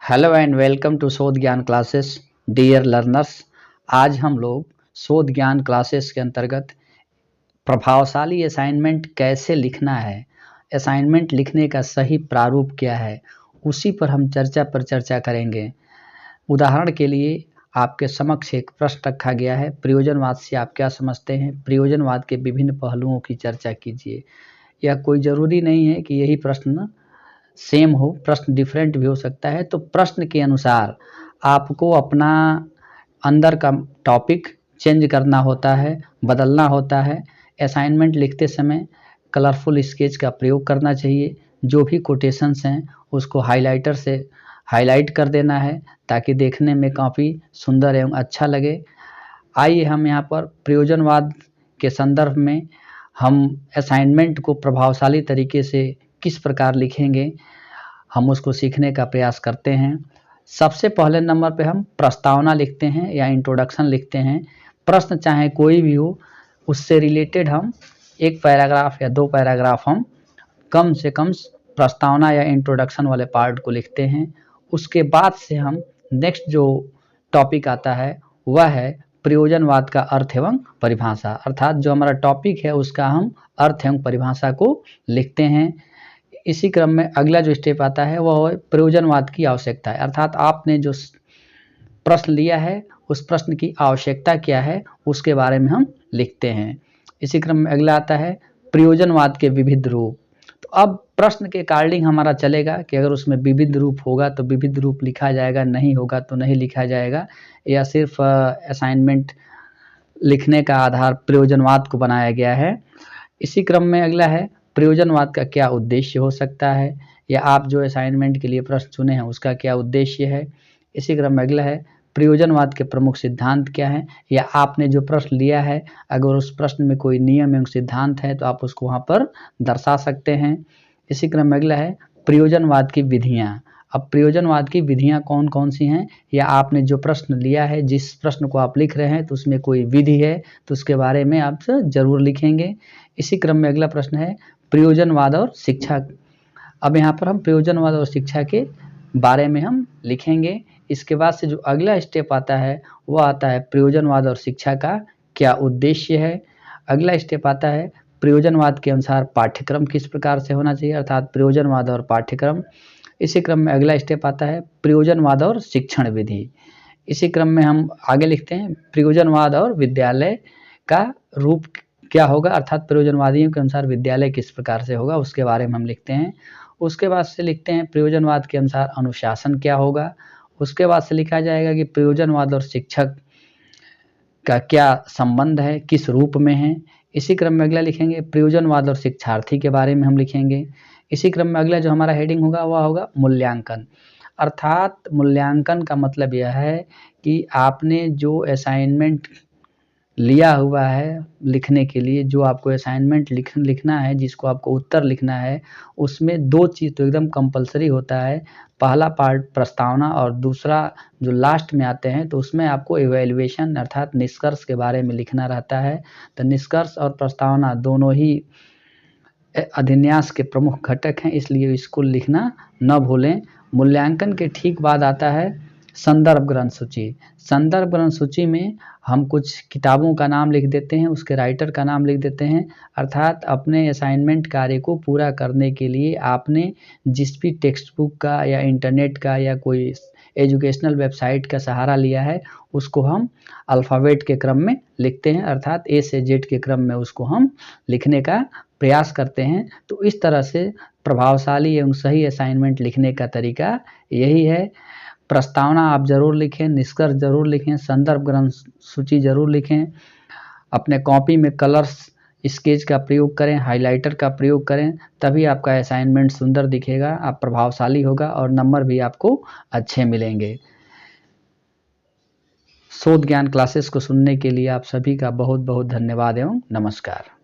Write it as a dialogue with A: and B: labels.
A: Hello and welcome to शोध ज्ञान classes dear learners. आज हम लोग शोध ज्ञान क्लासेस के अंतर्गत प्रभावशाली असाइनमेंट कैसे लिखना है, असाइनमेंट लिखने का सही प्रारूप क्या है, उसी पर हम चर्चा करेंगे। उदाहरण के लिए आपके समक्ष एक प्रश्न रखा गया है, प्रयोजनवाद से आप क्या समझते हैं। प्रयोजनवाद के विभिन्न पहलुओं की चर्चा कीजिए। यह कोई ज़रूरी नहीं है कि यही प्रश्न सेम हो, प्रश्न डिफरेंट भी हो सकता है। तो प्रश्न के अनुसार आपको अपना अंदर का टॉपिक चेंज करना होता है, बदलना होता है। असाइनमेंट लिखते समय कलरफुल स्केच का प्रयोग करना चाहिए। जो भी कोटेशंस हैं उसको हाइलाइटर से हाईलाइट कर देना है ताकि देखने में काफ़ी सुंदर एवं अच्छा लगे। आइए हम यहाँ पर प्रयोजनवाद के संदर्भ में हम असाइनमेंट को प्रभावशाली तरीके से किस प्रकार लिखेंगे, हम उसको सीखने का प्रयास करते हैं। सबसे पहले नंबर पे हम प्रस्तावना लिखते हैं या इंट्रोडक्शन लिखते हैं। प्रश्न चाहे कोई भी हो, उससे रिलेटेड हम एक पैराग्राफ या दो पैराग्राफ हम कम से कम प्रस्तावना या इंट्रोडक्शन वाले पार्ट को लिखते हैं। उसके बाद से हम नेक्स्ट जो टॉपिक आता है वह है प्रयोजनवाद का अर्थ एवं परिभाषा, अर्थात जो हमारा टॉपिक है उसका हम अर्थ एवं परिभाषा को लिखते हैं। इसी क्रम में अगला जो स्टेप आता है वह प्रयोजनवाद की आवश्यकता है, अर्थात आपने जो प्रश्न लिया है उस प्रश्न की आवश्यकता क्या है उसके बारे में हम लिखते हैं। इसी क्रम में अगला आता है प्रयोजनवाद के विविध रूप। तो अब प्रश्न के अकॉर्डिंग हमारा चलेगा कि अगर उसमें विविध रूप होगा तो विविध रूप लिखा जाएगा, नहीं होगा तो नहीं लिखा जाएगा, या सिर्फ असाइनमेंट लिखने का आधार प्रयोजनवाद को बनाया गया है। इसी क्रम में अगला है प्रयोजनवाद का क्या उद्देश्य हो सकता है, या आप जो असाइनमेंट के लिए प्रश्न चुने हैं उसका क्या उद्देश्य है। इसी क्रम में अगला है प्रयोजनवाद के प्रमुख सिद्धांत क्या हैं, या आपने जो प्रश्न लिया है अगर उस प्रश्न में कोई नियम एवं सिद्धांत है तो आप उसको वहाँ पर दर्शा सकते हैं। इसी क्रम में अगला है प्रयोजनवाद की विधियाँ। अब प्रयोजनवाद की विधियाँ कौन कौन सी हैं, या आपने जो प्रश्न लिया है जिस प्रश्न को आप लिख रहे हैं तो उसमें कोई विधि है तो उसके बारे में आप ज़रूर लिखेंगे। इसी क्रम में अगला प्रश्न है प्रयोजनवाद और शिक्षा। अब यहाँ पर हम प्रयोजनवाद और शिक्षा के बारे में हम लिखेंगे। इसके बाद से जो अगला स्टेप आता है वह आता है प्रयोजनवाद और शिक्षा का क्या उद्देश्य है। अगला स्टेप आता है प्रयोजनवाद के अनुसार पाठ्यक्रम किस प्रकार से होना चाहिए, अर्थात प्रयोजनवाद और पाठ्यक्रम। इसी क्रम में अगला स्टेप आता है प्रयोजनवाद और शिक्षण विधि। इसी क्रम में हम आगे लिखते हैं प्रयोजनवाद और विद्यालय का रूप क्या होगा, अर्थात प्रयोजनवादियों के अनुसार विद्यालय किस प्रकार से होगा उसके बारे में हम लिखते हैं। उसके बाद से लिखते हैं प्रयोजनवाद के अनुसार अनुशासन क्या होगा। उसके बाद से लिखा जाएगा कि प्रयोजनवाद और शिक्षक का क्या संबंध है, किस रूप में है। इसी क्रम में अगला लिखेंगे प्रयोजनवाद और शिक्षार्थी के बारे में हम लिखेंगे। इसी क्रम में अगला जो हमारा हेडिंग होगा वह होगा मूल्यांकन, अर्थात मूल्यांकन का मतलब यह है कि आपने जो असाइनमेंट लिया हुआ है लिखने के लिए, जो आपको असाइनमेंट लिखना है, जिसको आपको उत्तर लिखना है, उसमें दो चीज़ तो एकदम कंपलसरी होता है। पहला पार्ट प्रस्तावना और दूसरा जो लास्ट में आते हैं तो उसमें आपको इवैल्यूएशन अर्थात निष्कर्ष के बारे में लिखना रहता है। तो निष्कर्ष और प्रस्तावना दोनों ही अधिन्यास के प्रमुख घटक हैं, इसलिए इसको लिखना न भूलें। मूल्यांकन के ठीक बाद आता है संदर्भ ग्रंथ सूची। संदर्भ ग्रंथ सूची में हम कुछ किताबों का नाम लिख देते हैं, उसके राइटर का नाम लिख देते हैं, अर्थात अपने असाइनमेंट कार्य को पूरा करने के लिए आपने जिस भी टेक्स्ट बुक का या इंटरनेट का या कोई एजुकेशनल वेबसाइट का सहारा लिया है उसको हम अल्फ़ाबेट के क्रम में लिखते हैं, अर्थात ए से जेड के क्रम में उसको हम लिखने का प्रयास करते हैं। तो इस तरह से प्रभावशाली एवं सही असाइनमेंट लिखने का तरीका यही है। प्रस्तावना आप ज़रूर लिखें, निष्कर्ष ज़रूर लिखें, संदर्भ ग्रंथ सूची ज़रूर लिखें, अपने कॉपी में कलर्स स्केच का प्रयोग करें, हाइलाइटर का प्रयोग करें, तभी आपका असाइनमेंट सुंदर दिखेगा, आप प्रभावशाली होगा और नंबर भी आपको अच्छे मिलेंगे। शोध ज्ञान क्लासेस को सुनने के लिए आप सभी का बहुत बहुत धन्यवाद एवं नमस्कार।